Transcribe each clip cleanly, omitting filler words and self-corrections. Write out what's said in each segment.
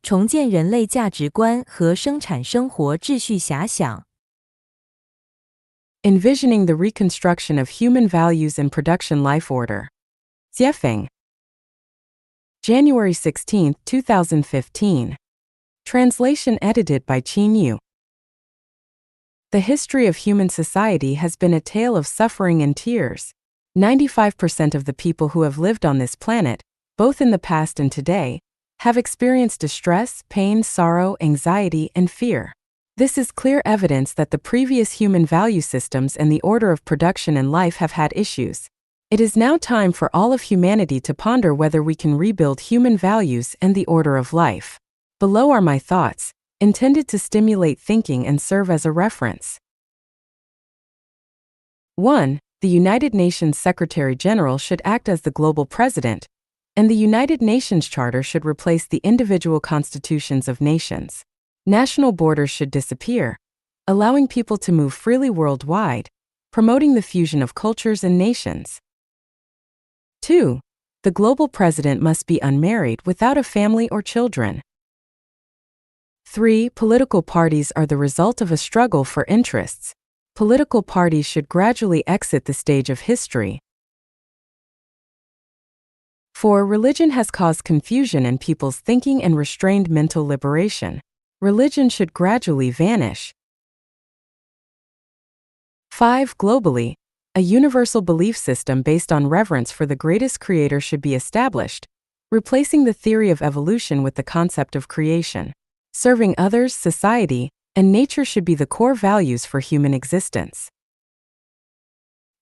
重建人类价值观和生产生活秩序遐想。Envisioning the Reconstruction of Human Values and Production Life Order. Xuefeng. January 16, 2015. Translation edited by Qinyu. The history of human society has been a tale of suffering and tears. 95% of the people who have lived on this planet, both in the past and today, have experienced distress, pain, sorrow, anxiety, and fear. This is clear evidence that the previous human value systems and the order of production and life have had issues. It is now time for all of humanity to ponder whether we can rebuild human values and the order of life. Below are my thoughts, intended to stimulate thinking and serve as a reference. 1. The United Nations Secretary-General should act as the global president, and the United Nations Charter should replace the individual constitutions of nations. National borders should disappear, allowing people to move freely worldwide, promoting the fusion of cultures and nations. 2. The global president must be unmarried without a family or children. 3. Political parties are the result of a struggle for interests. Political parties should gradually exit the stage of history. 4. Religion has caused confusion in people's thinking and restrained mental liberation. Religion should gradually vanish. 5. Globally, a universal belief system based on reverence for the greatest creator should be established, replacing the theory of evolution with the concept of creation. Serving others, society, and nature should be the core values for human existence.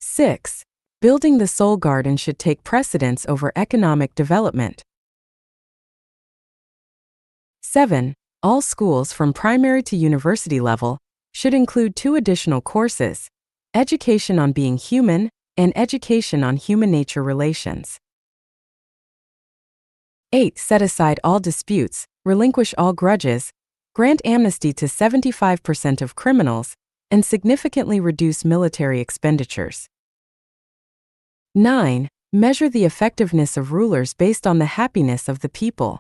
6. Building the soul garden should take precedence over economic development. 7. All schools from primary to university level should include 2 additional courses: education on being human and education on human-nature relations. 8. Set aside all disputes, relinquish all grudges, grant amnesty to 75% of criminals, and significantly reduce military expenditures. 9. Measure the effectiveness of rulers based on the happiness of the people.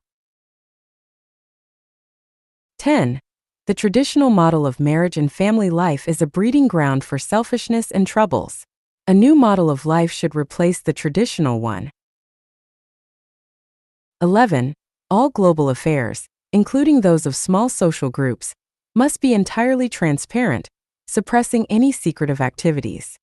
10. The traditional model of marriage and family life is a breeding ground for selfishness and troubles. A new model of life should replace the traditional one. 11. All global affairs, including those of small social groups, must be entirely transparent, suppressing any secretive activities.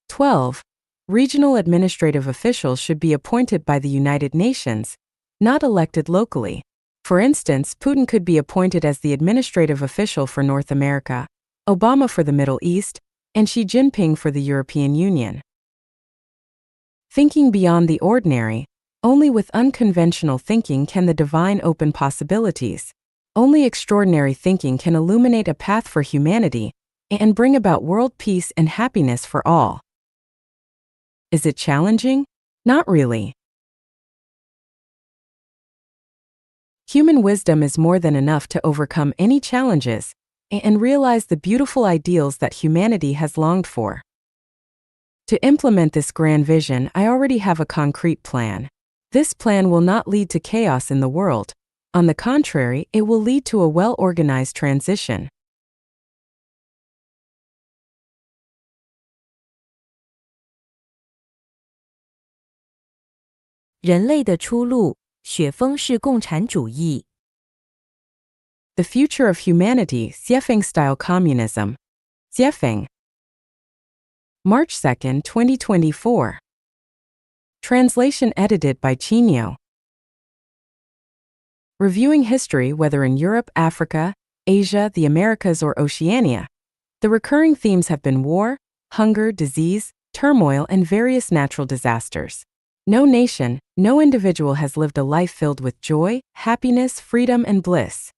12. Regional administrative officials should be appointed by the United Nations, not elected locally. For instance, Putin could be appointed as the administrative official for North America, Obama for the Middle East, and Xi Jinping for the European Union. Thinking beyond the ordinary, only with unconventional thinking can the divine open possibilities. Only extraordinary thinking can illuminate a path for humanity and bring about world peace and happiness for all. Is it challenging? Not really. Human wisdom is more than enough to overcome any challenges and realize the beautiful ideals that humanity has longed for. To implement this grand vision, I already have a concrete plan. This plan will not lead to chaos in the world. On the contrary, it will lead to a well-organized transition. 人类的出路，雪峰式共产主义。The future of humanity, Xuefeng-style communism. Xuefeng. March 2, 2024. Translation edited by Qinyu. Reviewing history, whether in Europe, Africa, Asia, the Americas, or Oceania, the recurring themes have been war, hunger, disease, turmoil, and various natural disasters. No nation, no individual has lived a life filled with joy, happiness, freedom, and bliss.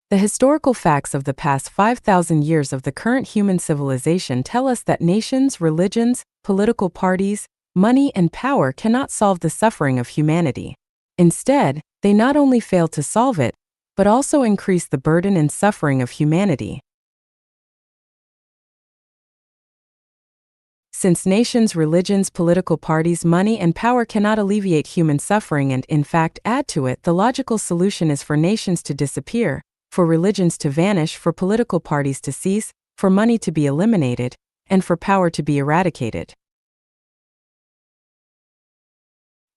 The historical facts of the past 5,000 years of the current human civilization tell us that nations, religions, political parties, money, and power cannot solve the suffering of humanity. Instead, they not only fail to solve it, but also increase the burden and suffering of humanity. Since nations, religions, political parties, money, and power cannot alleviate human suffering and, in fact, add to it, the logical solution is for nations to disappear, for religions to vanish, for political parties to cease, for money to be eliminated, and for power to be eradicated.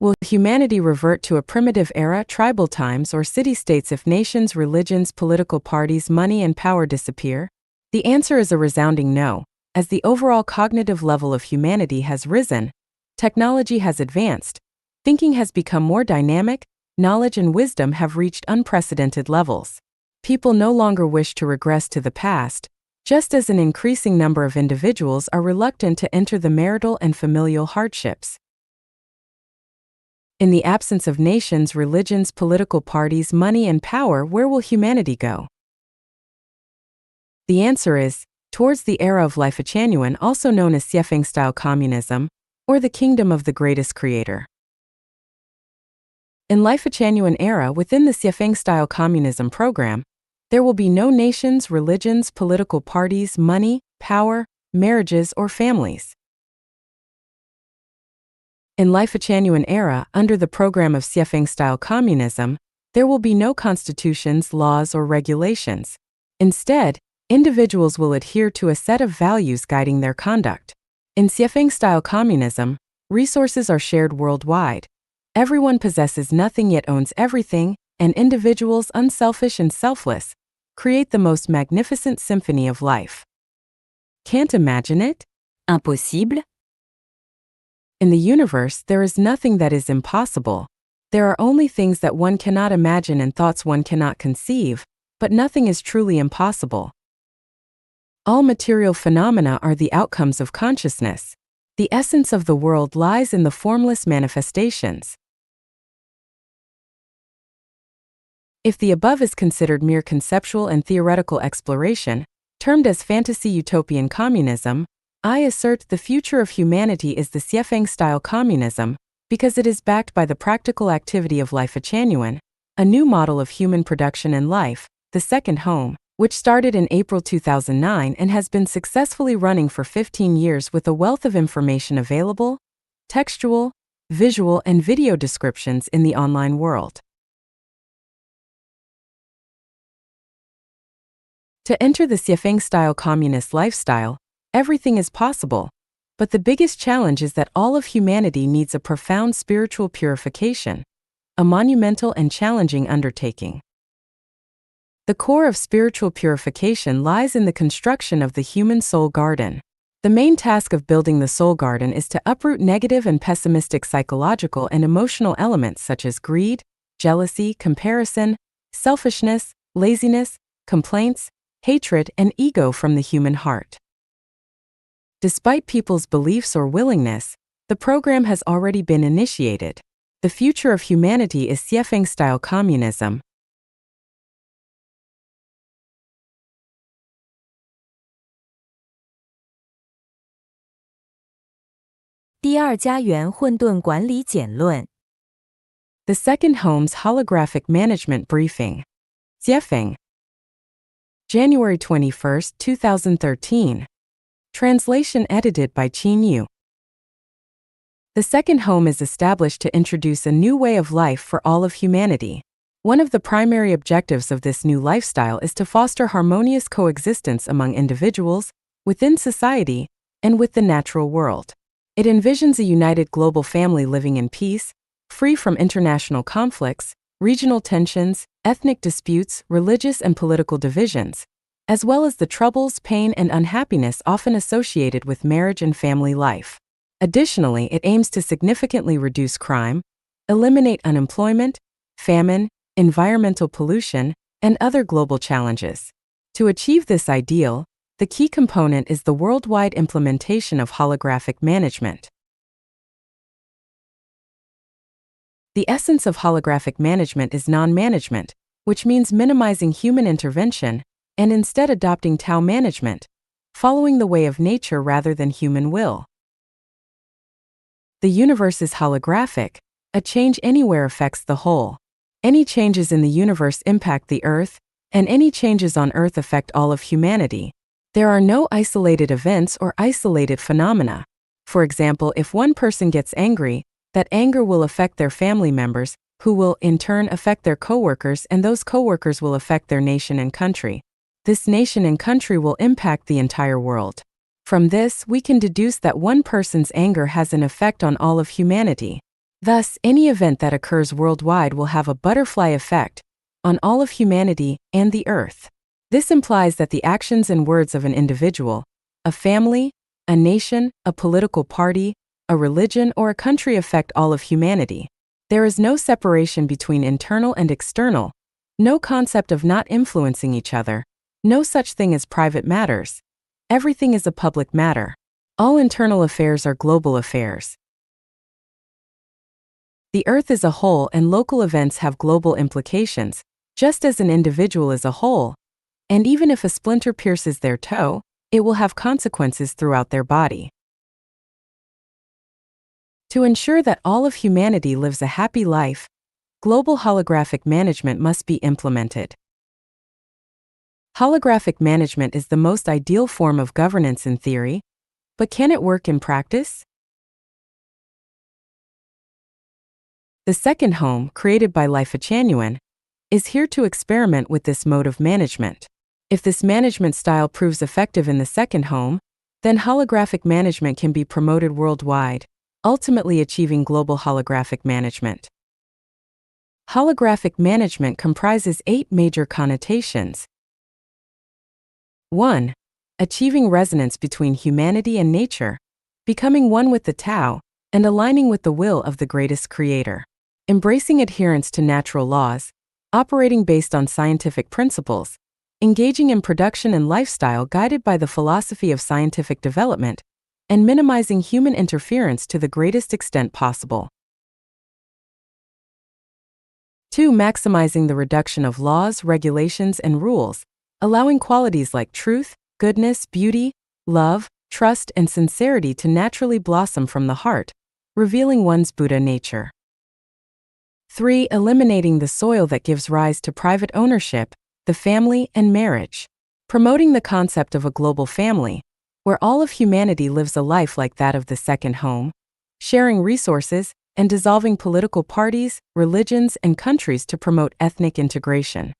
Will humanity revert to a primitive era, tribal times, or city-states if nations, religions, political parties, money, and power disappear? The answer is a resounding no. As the overall cognitive level of humanity has risen, technology has advanced, thinking has become more dynamic, knowledge and wisdom have reached unprecedented levels. People no longer wish to regress to the past, just as an increasing number of individuals are reluctant to enter the marital and familial hardships. In the absence of nations, religions, political parties, money, and power, where will humanity go? The answer is, towards the era of Lifechanyuan, also known as Xuefeng-style communism, or the kingdom of the greatest creator. In Lifechanyuan era, within the Xuefeng-style communism program, there will be no nations, religions, political parties, money, power, marriages, or families. In Lifechanyuan era, under the program of Xuefeng-style communism, there will be no constitutions, laws, or regulations. Instead, individuals will adhere to a set of values guiding their conduct. In Xuefeng-style communism, resources are shared worldwide. Everyone possesses nothing yet owns everything, and individuals, unselfish and selfless, create the most magnificent symphony of life. Can't imagine it? Impossible? In the universe, there is nothing that is impossible. There are only things that one cannot imagine and thoughts one cannot conceive, but nothing is truly impossible. All material phenomena are the outcomes of consciousness. The essence of the world lies in the formless manifestations. If the above is considered mere conceptual and theoretical exploration, termed as fantasy utopian communism, I assert the future of humanity is the Xuefeng-style communism, because it is backed by the practical activity of Lifechanyuan, a new model of human production and life, the second home, which started in April 2009 and has been successfully running for 15 years with a wealth of information available, textual, visual, and video descriptions in the online world. To enter the Xuefeng-style communist lifestyle, everything is possible, but the biggest challenge is that all of humanity needs a profound spiritual purification, a monumental and challenging undertaking. The core of spiritual purification lies in the construction of the human soul garden. The main task of building the soul garden is to uproot negative and pessimistic psychological and emotional elements such as greed, jealousy, comparison, selfishness, laziness, complaints, hatred, and ego from the human heart. Despite people's beliefs or willingness, the program has already been initiated. The future of humanity is Xuefeng-style communism.第二家园混沌管理简论 The Second Home's Holographic Management Briefing. Xuefeng. January 21, 2013. Translation edited by Yu. The second home is established to introduce a new way of life for all of humanity. One of the primary objectives of this new lifestyle is to foster harmonious coexistence among individuals, within society, and with the natural world. It envisions a united global family living in peace, free from international conflicts, regional tensions, ethnic disputes, religious and political divisions, as well as the troubles, pain, and unhappiness often associated with marriage and family life. Additionally, it aims to significantly reduce crime, eliminate unemployment, famine, environmental pollution, and other global challenges. To achieve this ideal, the key component is the worldwide implementation of holographic management. The essence of holographic management is non-management, which means minimizing human intervention, and instead adopting Tao management, following the way of nature rather than human will. The universe is holographic. A change anywhere affects the whole. Any changes in the universe impact the Earth, and any changes on Earth affect all of humanity. There are no isolated events or isolated phenomena. For example, if one person gets angry, that anger will affect their family members, who will, in turn, affect their coworkers, and those coworkers will affect their nation and country. This nation and country will impact the entire world. From this, we can deduce that one person's anger has an effect on all of humanity. Thus, any event that occurs worldwide will have a butterfly effect on all of humanity and the earth. This implies that the actions and words of an individual, a family, a nation, a political party, a religion, or a country affect all of humanity. There is no separation between internal and external, no concept of not influencing each other, no such thing as private matters. Everything is a public matter. All internal affairs are global affairs. The earth is a whole and local events have global implications, just as an individual is a whole, and even if a splinter pierces their toe, it will have consequences throughout their body. To ensure that all of humanity lives a happy life, global holographic management must be implemented. Holographic management is the most ideal form of governance in theory, but can it work in practice? The second home, created by Lifechanyuan, is here to experiment with this mode of management. If this management style proves effective in the second home, then holographic management can be promoted worldwide, ultimately achieving global holographic management. Holographic management comprises 8 major connotations. 1. Achieving resonance between humanity and nature, becoming one with the Tao, and aligning with the will of the greatest creator. Embracing adherence to natural laws, operating based on scientific principles, engaging in production and lifestyle guided by the philosophy of scientific development, and minimizing human interference to the greatest extent possible. 2. Maximizing the reduction of laws, regulations, and rules, allowing qualities like truth, goodness, beauty, love, trust, and sincerity to naturally blossom from the heart, revealing one's Buddha nature. 3. Eliminating the soil that gives rise to private ownership, the family, and marriage. Promoting the concept of a global family, where all of humanity lives a life like that of the second home, sharing resources, and dissolving political parties, religions, and countries to promote ethnic integration.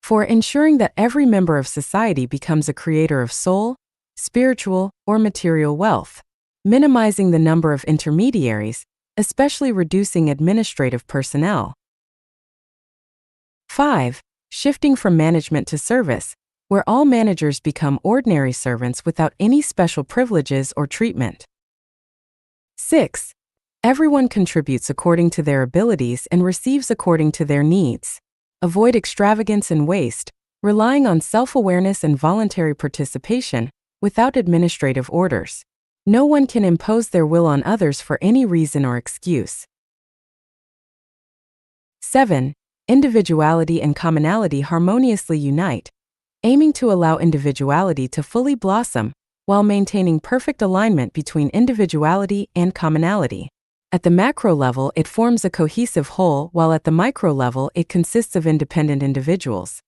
4. Ensuring that every member of society becomes a creator of soul, spiritual, or material wealth. Minimizing the number of intermediaries, especially reducing administrative personnel. 5. Shifting from management to service, where all managers become ordinary servants without any special privileges or treatment. 6. Everyone contributes according to their abilities and receives according to their needs. Avoid extravagance and waste, relying on self-awareness and voluntary participation, without administrative orders. No one can impose their will on others for any reason or excuse. 7. Individuality and commonality harmoniously unite, aiming to allow individuality to fully blossom, while maintaining perfect alignment between individuality and commonality. At the macro level, it forms a cohesive whole, while at the micro level, it consists of independent individuals.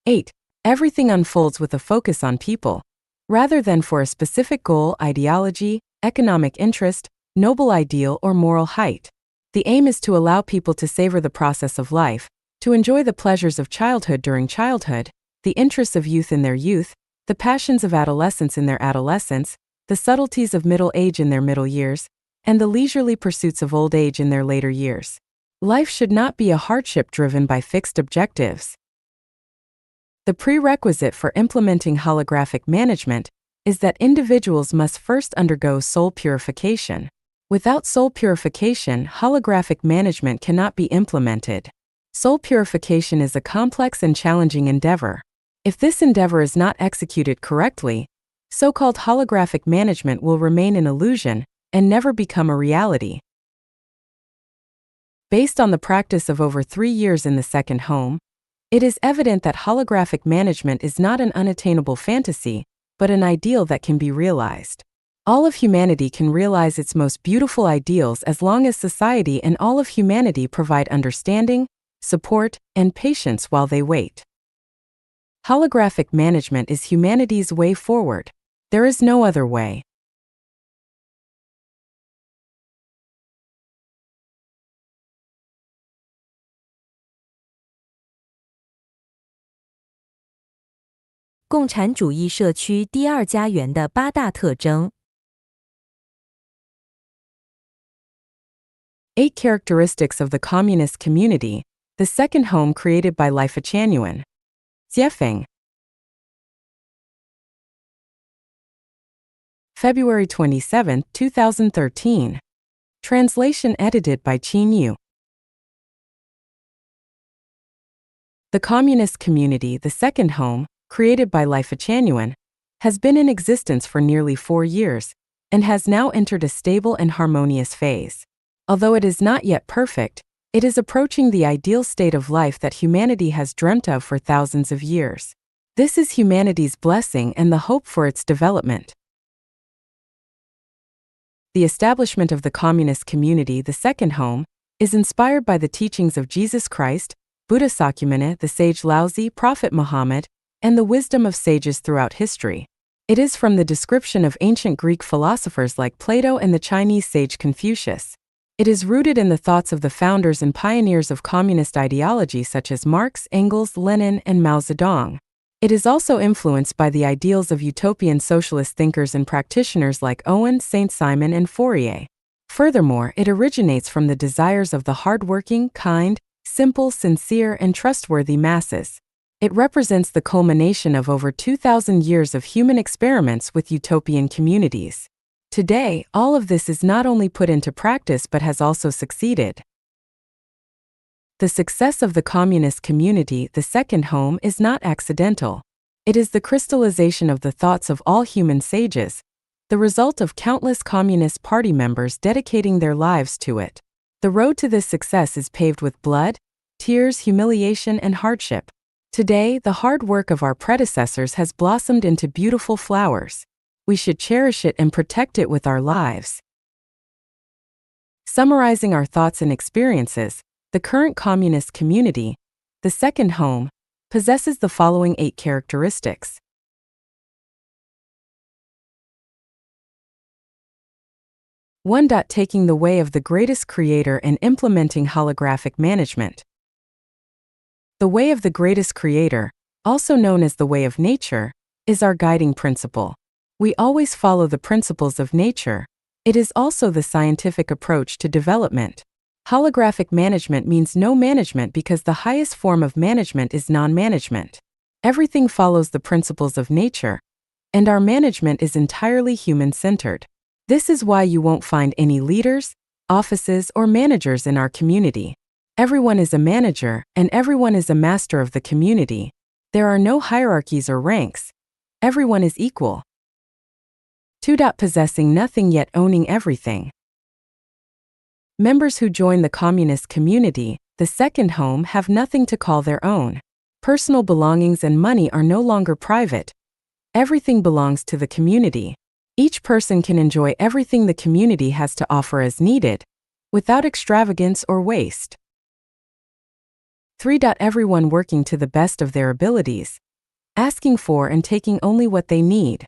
8. Everything unfolds with a focus on people, rather than for a specific goal, ideology, economic interest, noble ideal, or moral height. The aim is to allow people to savor the process of life, to enjoy the pleasures of childhood during childhood, the interests of youth in their youth, the passions of adolescence in their adolescence, the subtleties of middle age in their middle years, and the leisurely pursuits of old age in their later years. Life should not be a hardship driven by fixed objectives. The prerequisite for implementing holographic management is that individuals must first undergo soul purification. Without soul purification, holographic management cannot be implemented. Soul purification is a complex and challenging endeavor. If this endeavor is not executed correctly, so-called holographic management will remain an illusion and never become a reality. Based on the practice of over 3 years in the second home, it is evident that holographic management is not an unattainable fantasy, but an ideal that can be realized. All of humanity can realize its most beautiful ideals as long as society and all of humanity provide understanding, support, and patience while they wait. Holographic management is humanity's way forward. There is no other way. 共产主义社区第二家园的8大特征。 8 characteristics of the communist community, the second home created by Lifechanyuan. Xuefeng. February 27, 2013. Translation edited by Yu. The communist community, the second home, created by Lifechanyuan, has been in existence for nearly 4 years, and has now entered a stable and harmonious phase. Although it is not yet perfect, it is approaching the ideal state of life that humanity has dreamt of for thousands of years. This is humanity's blessing and the hope for its development. The establishment of the communist community, the second home, is inspired by the teachings of Jesus Christ, Buddha Sakyamuni, the sage Laozi, Prophet Muhammad, and the wisdom of sages throughout history. It is from the description of ancient Greek philosophers like Plato and the Chinese sage Confucius. It is rooted in the thoughts of the founders and pioneers of communist ideology such as Marx, Engels, Lenin, and Mao Zedong. It is also influenced by the ideals of utopian socialist thinkers and practitioners like Owen, Saint-Simon, and Fourier. Furthermore, it originates from the desires of the hardworking, kind, simple, sincere, and trustworthy masses. It represents the culmination of over 2,000 years of human experiments with utopian communities. Today, all of this is not only put into practice but has also succeeded. The success of the communist community, the second home, is not accidental. It is the crystallization of the thoughts of all human sages, the result of countless Communist Party members dedicating their lives to it. The road to this success is paved with blood, tears, humiliation, and hardship. Today, the hard work of our predecessors has blossomed into beautiful flowers. We should cherish it and protect it with our lives. Summarizing our thoughts and experiences, the current communist community, the second home, possesses the following 8 characteristics. 1. Taking the way of the greatest creator and implementing holographic management. The way of the greatest creator, also known as the way of nature, is our guiding principle. We always follow the principles of nature. It is also the scientific approach to development. Holographic management means no management because the highest form of management is non-management. Everything follows the principles of nature, and our management is entirely human-centered. This is why you won't find any leaders, offices, or managers in our community. Everyone is a manager, and everyone is a master of the community. There are no hierarchies or ranks. Everyone is equal. 2. Possessing nothing yet owning everything. Members who join the communist community, the second home, have nothing to call their own. Personal belongings and money are no longer private. Everything belongs to the community. Each person can enjoy everything the community has to offer as needed, without extravagance or waste. 3. Everyone working to the best of their abilities, asking for and taking only what they need.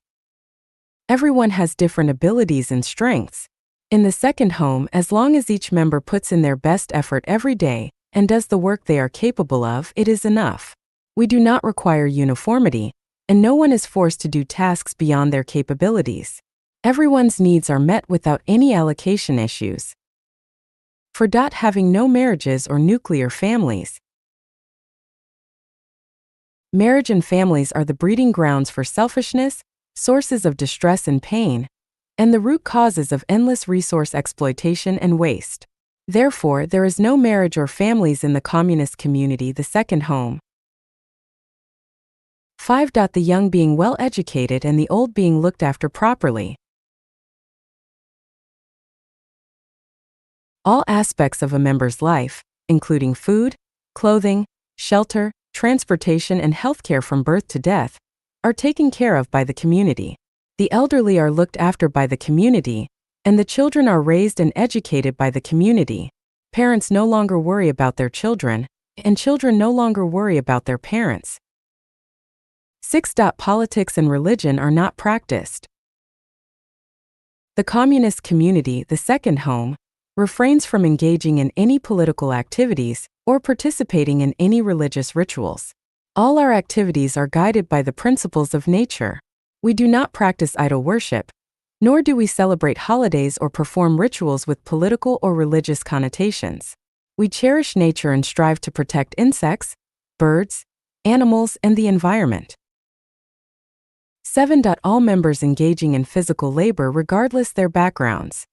Everyone has different abilities and strengths. In the second home, as long as each member puts in their best effort every day and does the work they are capable of, it is enough. We do not require uniformity, and no one is forced to do tasks beyond their capabilities. Everyone's needs are met without any allocation issues. 4. Having no marriages or nuclear families. Marriage and families are the breeding grounds for selfishness, sources of distress and pain, and the root causes of endless resource exploitation and waste. Therefore, there is no marriage or families in the communist community, the second home. 5. The young being well educated and the old being looked after properly. All aspects of a member's life, including food, clothing, shelter, transportation, and healthcare from birth to death, are taken care of by the community. The elderly are looked after by the community, and the children are raised and educated by the community. Parents no longer worry about their children, and children no longer worry about their parents. 6. Politics and religion are not practiced. The communist community, the second home, refrains from engaging in any political activities or participating in any religious rituals. All our activities are guided by the principles of nature. We do not practice idol worship, nor do we celebrate holidays or perform rituals with political or religious connotations. We cherish nature and strive to protect insects, birds, animals, and the environment. 7. All members engaging in physical labor regardless their backgrounds.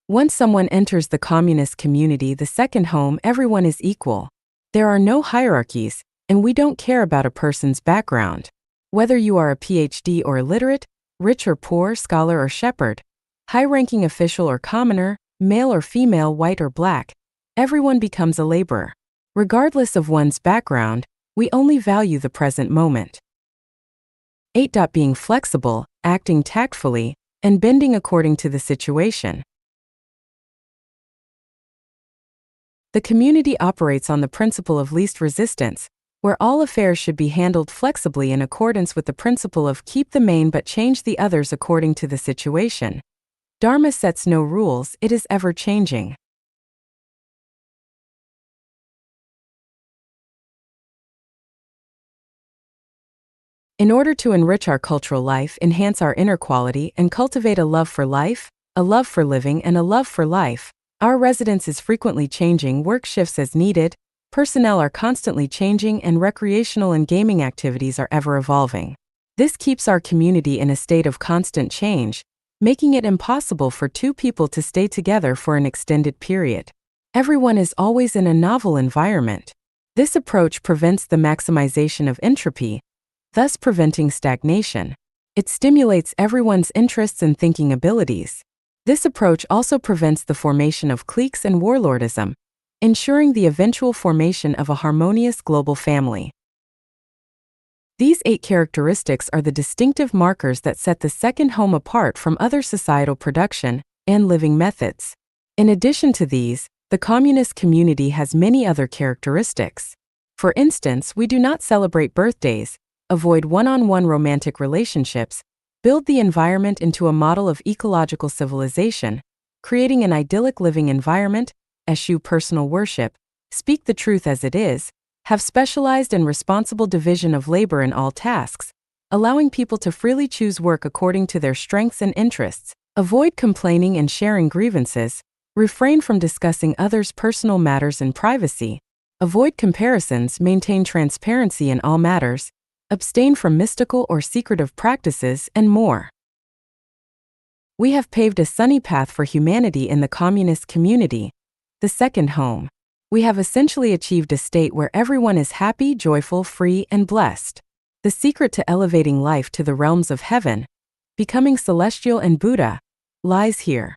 Once someone enters the communist community, the second home, everyone is equal. There are no hierarchies, and we don't care about a person's background. Whether you are a PhD or illiterate, rich or poor, scholar or shepherd, high-ranking official or commoner, male or female, white or black, everyone becomes a laborer. Regardless of one's background, we only value the present moment. 8. Being flexible, acting tactfully, and bending according to the situation. The community operates on the principle of least resistance, where all affairs should be handled flexibly in accordance with the principle of keep the main but change the others according to the situation. Dharma sets no rules, it is ever changing. In order to enrich our cultural life, enhance our inner quality, and cultivate a love for life, a love for living, and a love for life, our residence is frequently changing, work shifts as needed, personnel are constantly changing, and recreational and gaming activities are ever evolving. This keeps our community in a state of constant change, making it impossible for two people to stay together for an extended period. Everyone is always in a novel environment. This approach prevents the maximization of entropy, thus preventing stagnation. It stimulates everyone's interests and thinking abilities. This approach also prevents the formation of cliques and warlordism, ensuring the eventual formation of a harmonious global family. These 8 characteristics are the distinctive markers that set the second home apart from other societal production and living methods. In addition to these, the communist community has many other characteristics. For instance, we do not celebrate birthdays, avoid one-on-one romantic relationships, build the environment into a model of ecological civilization, creating an idyllic living environment, eschew personal worship, speak the truth as it is, have specialized and responsible division of labor in all tasks, allowing people to freely choose work according to their strengths and interests, avoid complaining and sharing grievances, refrain from discussing others' personal matters in privacy, avoid comparisons, maintain transparency in all matters, abstain from mystical or secretive practices, and more. We have paved a sunny path for humanity in the communist community, the second home. We have essentially achieved a state where everyone is happy, joyful, free, and blessed. The secret to elevating life to the realms of heaven, becoming celestial and Buddha, lies here.